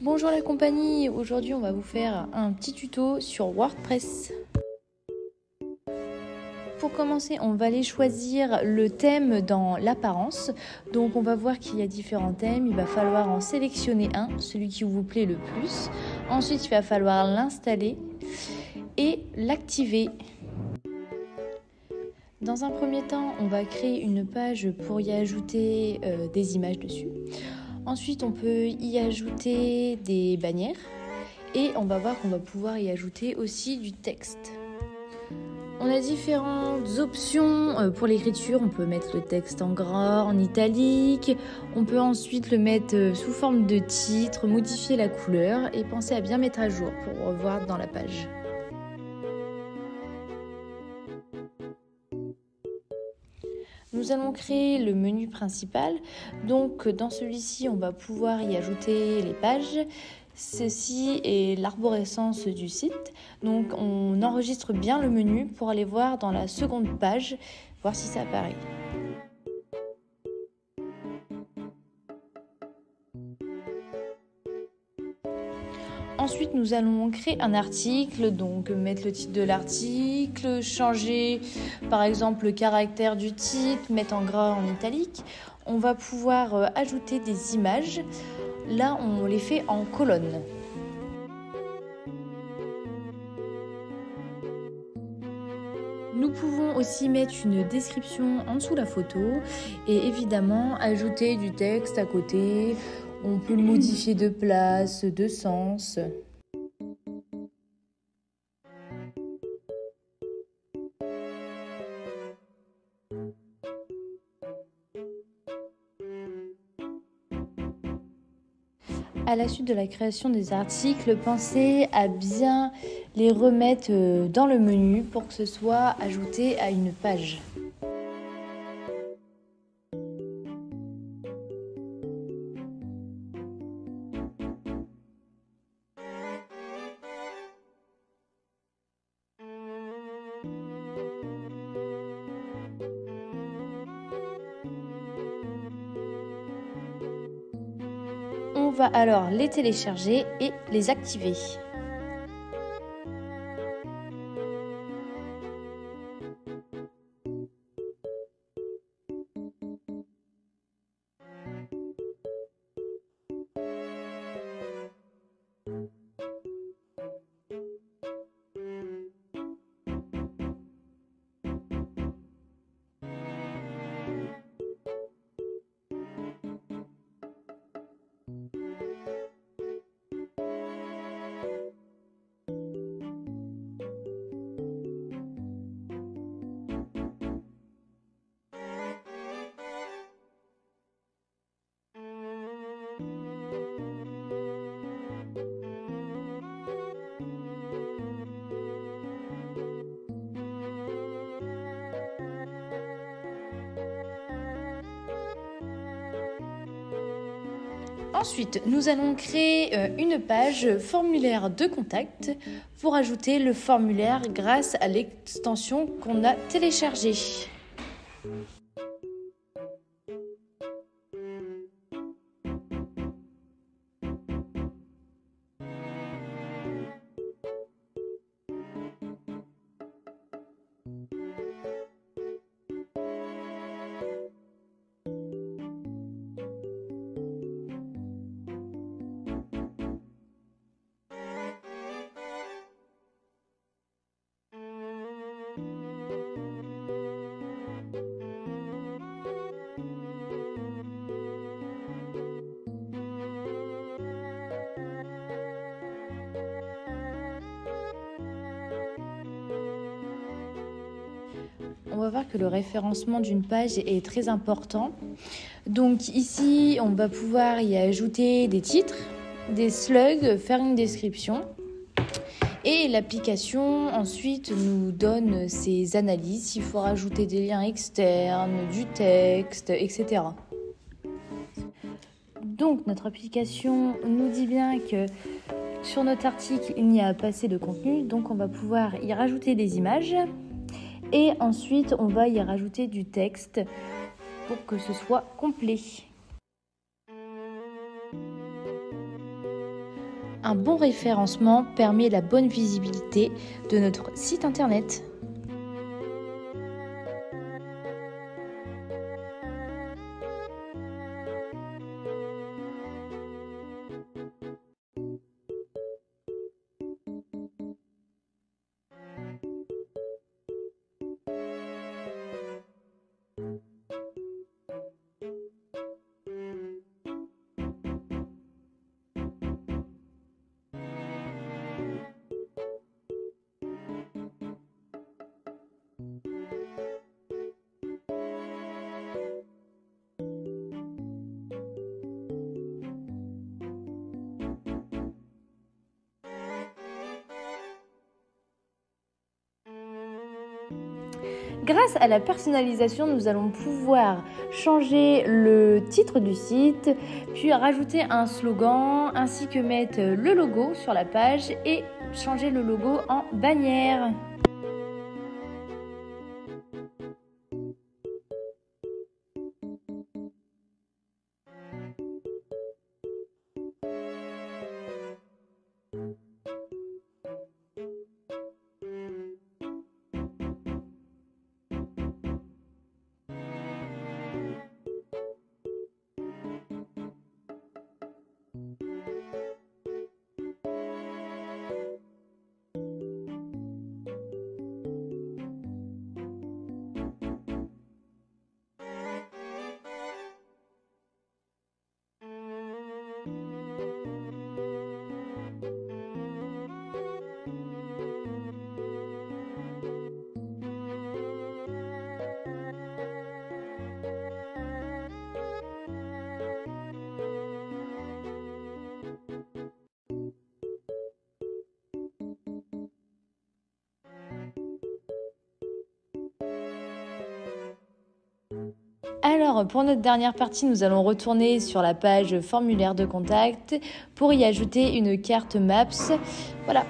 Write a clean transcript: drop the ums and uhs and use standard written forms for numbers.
Bonjour la compagnie, aujourd'hui on va vous faire un petit tuto sur WordPress. Pour commencer, on va aller choisir le thème dans l'apparence. Donc on va voir qu'il y a différents thèmes, il va falloir en sélectionner un, celui qui vous plaît le plus. Ensuite, il va falloir l'installer et l'activer. Dans un premier temps, on va créer une page pour y ajouter des images dessus. Ensuite, on peut y ajouter des bannières et on va voir qu'on va pouvoir y ajouter aussi du texte. On a différentes options pour l'écriture. On peut mettre le texte en gras, en italique. On peut ensuite le mettre sous forme de titre, modifier la couleur et penser à bien mettre à jour pour revoir dans la page. Nous allons créer le menu principal. Donc dans celui-ci, on va pouvoir y ajouter les pages. Ceci est l'arborescence du site. Donc on enregistre bien le menu pour aller voir dans la seconde page, voir si ça apparaît. Ensuite, nous allons créer un article, donc mettre le titre de l'article, changer par exemple le caractère du titre, mettre en gras, en italique. On va pouvoir ajouter des images. Là, on les fait en colonne. Nous pouvons aussi mettre une description en dessous de la photo et évidemment ajouter du texte à côté. On peut le modifier de place, de sens. À la suite de la création des articles, pensez à bien les remettre dans le menu pour que ce soit ajouté à une page. On va alors les télécharger et les activer. Ensuite, nous allons créer une page formulaire de contact pour ajouter le formulaire grâce à l'extension qu'on a téléchargée. On va voir que le référencement d'une page est très important. Donc ici, on va pouvoir y ajouter des titres, des slugs, faire une description. Et l'application ensuite nous donne ses analyses, s'il faut rajouter des liens externes, du texte, etc. Donc notre application nous dit bien que sur notre article, il n'y a pas assez de contenu, donc on va pouvoir y rajouter des images. Et ensuite, on va y rajouter du texte pour que ce soit complet. Un bon référencement permet la bonne visibilité de notre site internet. Grâce à la personnalisation, nous allons pouvoir changer le titre du site, puis rajouter un slogan, ainsi que mettre le logo sur la page et changer le logo en bannière. Alors, pour notre dernière partie, nous allons retourner sur la page formulaire de contact pour y ajouter une carte Maps. Voilà.